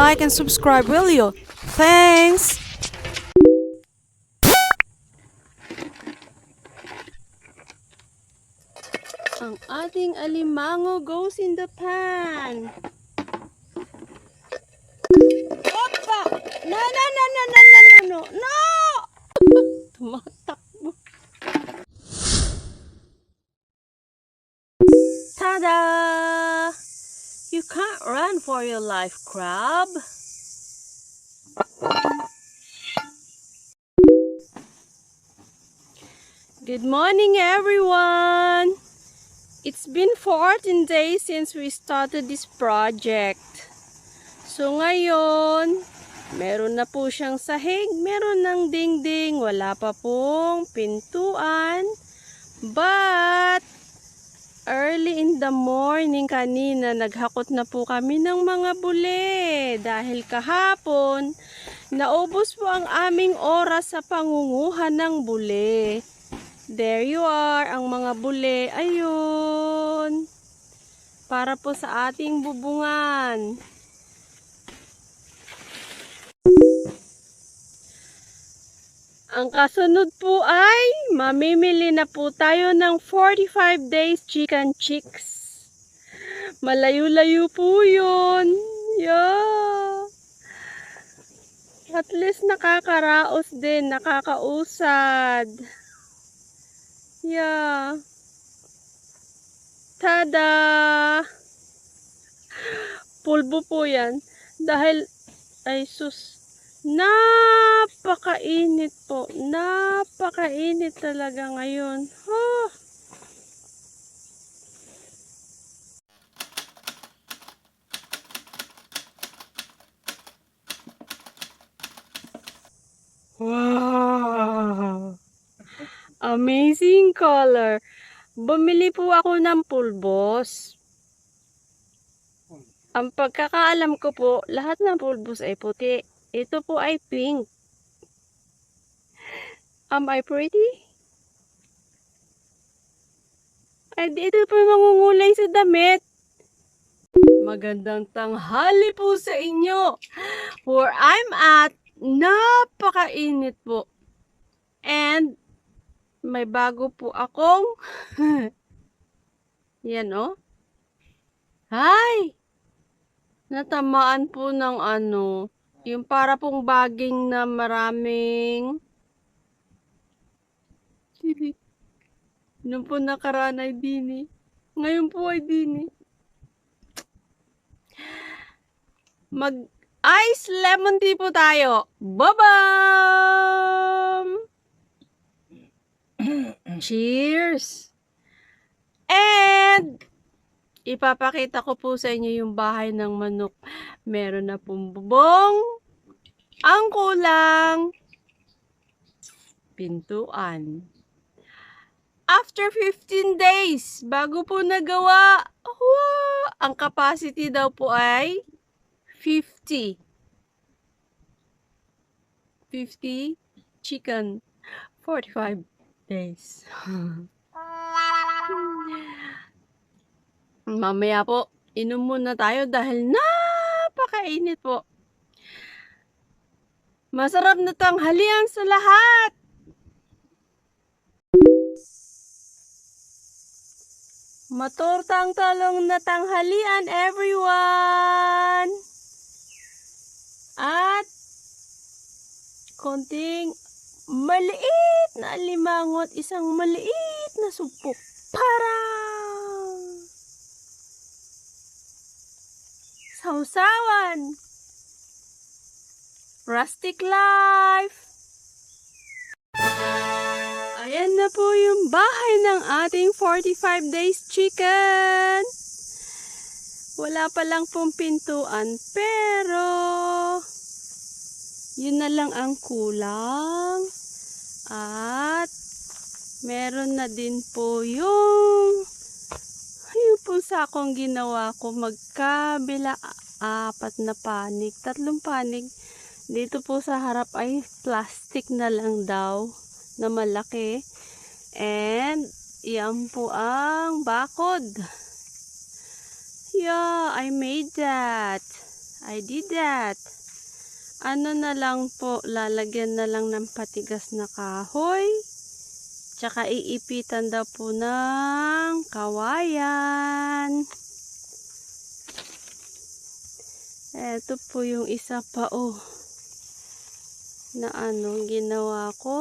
like and subscribe, will you? Thanks! Ang ating alimango goes in the pan. Opa! No, no, no, no, no, no, no, no, no! Tumatakbo. Tada! You can't run for your life, crab. Good morning, everyone! It's been 14 days since we started this project. So ngayon, meron na po siyang sahig, meron ng dingding, wala pa pong pintuan. But, early in the morning kanina, naghakot na po kami ng mga bule. Dahil kahapon, naubos po ang aming oras sa pangunguha ng bule. There you are, ang mga bule. Ayun. Para po sa ating bubungan. Ang kasunod po ay mamimili na po tayo ng 45 days chicken chicks. Malayo-layo po yun. Yeah. At least nakakaraos din, nakakausad. Yeah. Tada! Pulbo po yan. Dahil, ay sus, napakainit po. Napakainit talaga ngayon. Oh. Wow! Amazing color. Bumili po ako ng pulbos. Ang pagkakaalam ko po, lahat ng pulbos ay puti. Ito po ay pink. Am I pretty? Ay, ito po yung mangungulay sa damit. Magandang tanghali po sa inyo. Where I'm at, napakainit po. And, may bago po akong yan oh. Hi! Natamaan po ng ano, yung para pong baging na maraming nung po nakaraan ay dini. Ngayon po ay dini. Mag-ice lemon tea po tayo. Babam! Cheers! And ipapakita ko po sa inyo yung bahay ng manok. Meron na pong bubong. Ang kulang, pintuan. After 15 days, bago po nagawa, wow, ang capacity daw po ay 50. 50 chicken, 45 days. Mamaya po, inom muna tayo dahil napakainit po. Masarap na tanghalian sa lahat! Matortang talong na tanghalian, everyone! At konting maliit na alimango at isang maliit na supok. Parang sausawan. Rustic life. Ayan na po yung bahay ng ating 45 days chicken. Wala pa lang pong pintuan, pero yun na lang ang kulang. At meron na din po yung pong sakong ginawa ko magkabila, 4 na panig, 3 panig. Dito po sa harap ay plastic na lang daw na malaki. And yan po ang bakod. Yeah, I made that. I did that. Ano na lang po, lalagyan na lang ng patigas na kahoy. Tsaka iipitan daw po ng kawayan. Eto po yung isa pa na ginawa ko.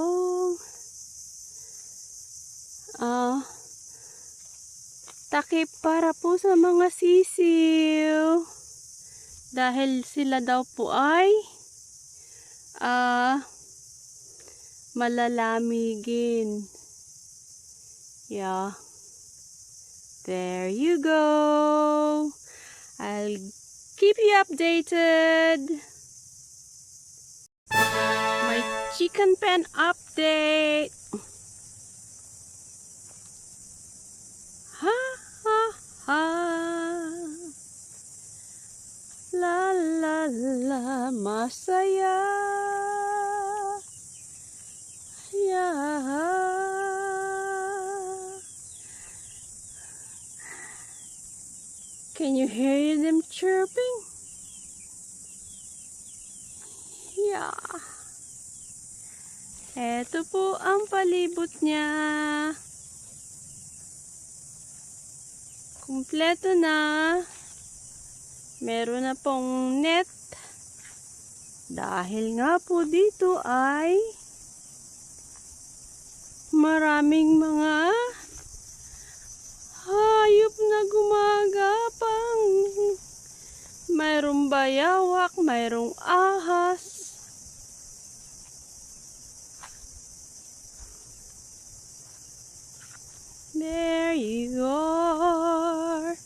Takip para po sa mga sisiw. Dahil sila daw po ay malalamigin. Yeah. There you go. I'll keep you updated. My chicken pen update. Ha ha ha. La la la, masaya. Yeah. Can you hear them chirping? Yeah. Eto po ang palibot niya. Kumpleto na. Meron na pong net. Dahil nga po dito ay maraming mga hayop na gumagapang. Mayroong bayawak, mayroong ahas. There you are.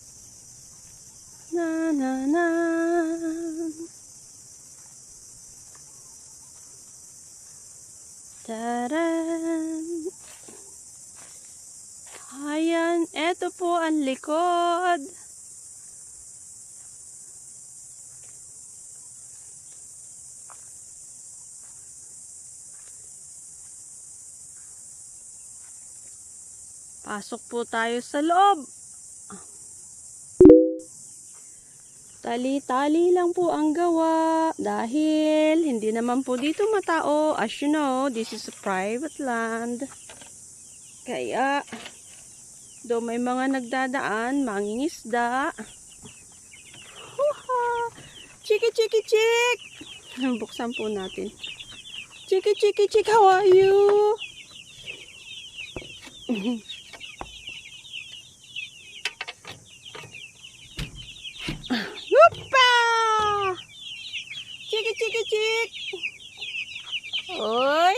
Na na na. Taran. Ayan, eto po ang likod. Pasok po tayo sa loob. Tali-tali lang po ang gawa dahil hindi naman po dito matao. As you know, this is a private land. Kaya, do may mga nagdadaan, mangingisda. Huha! Chiki, chiki, chik! Buksan po natin. Chiki, chiki, chik, how are you? Hoppa! Chiki, chiki, chik! Oy!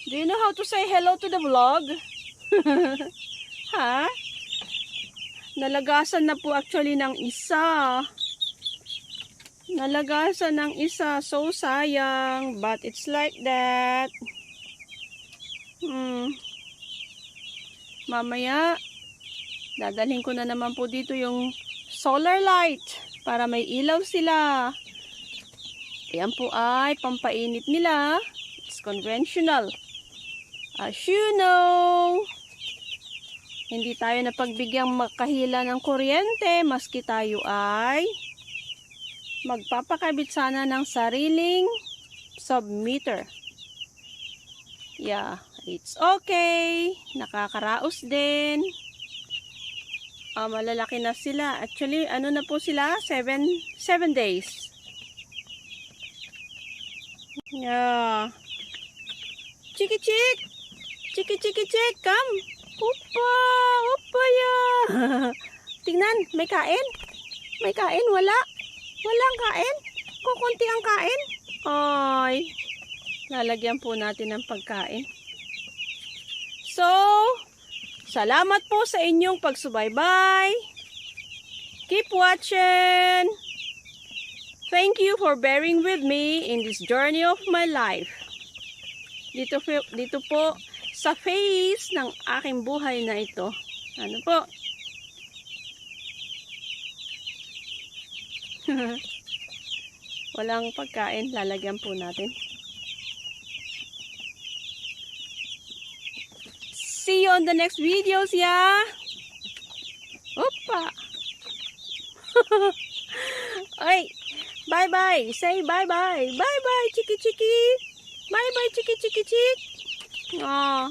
Do you know how to say hello to the vlog? Ha? Nalagasan na po actually ng isa. Nalagasan ng isa. So sayang. But it's like that. Mamaya, dadalhin ko na naman po dito yung solar light para may ilaw sila. Ayan po ay pampainit nila. It's conventional. As you know, hindi tayo napagbigyang makahila ng kuryente maski tayo ay magpapakabit sana ng sariling submeter. Yeah, it's okay. Nakakaraos din. Malalaki na sila. Actually, ano na po sila? 7 days. Yeah. Chiki chik! Chiki chiki chik! Come! Upa! Upa ya! Tingnan, may kain? May kain? Wala? Walang kain? Kukunti ang kain? Ay! Lalagyan po natin ng pagkain. So, salamat po sa inyong pagsubaybay. Keep watching. Thank you for bearing with me in this journey of my life. Dito po sa phase ng aking buhay na ito. Ano po? Walang pagkain, lalagyan po natin. See you on the next videos, yeah? Opa! Ay, Bye-bye. Say bye-bye. Bye-bye, chiki chiki. Bye-bye, chiki chiki chick. Aw.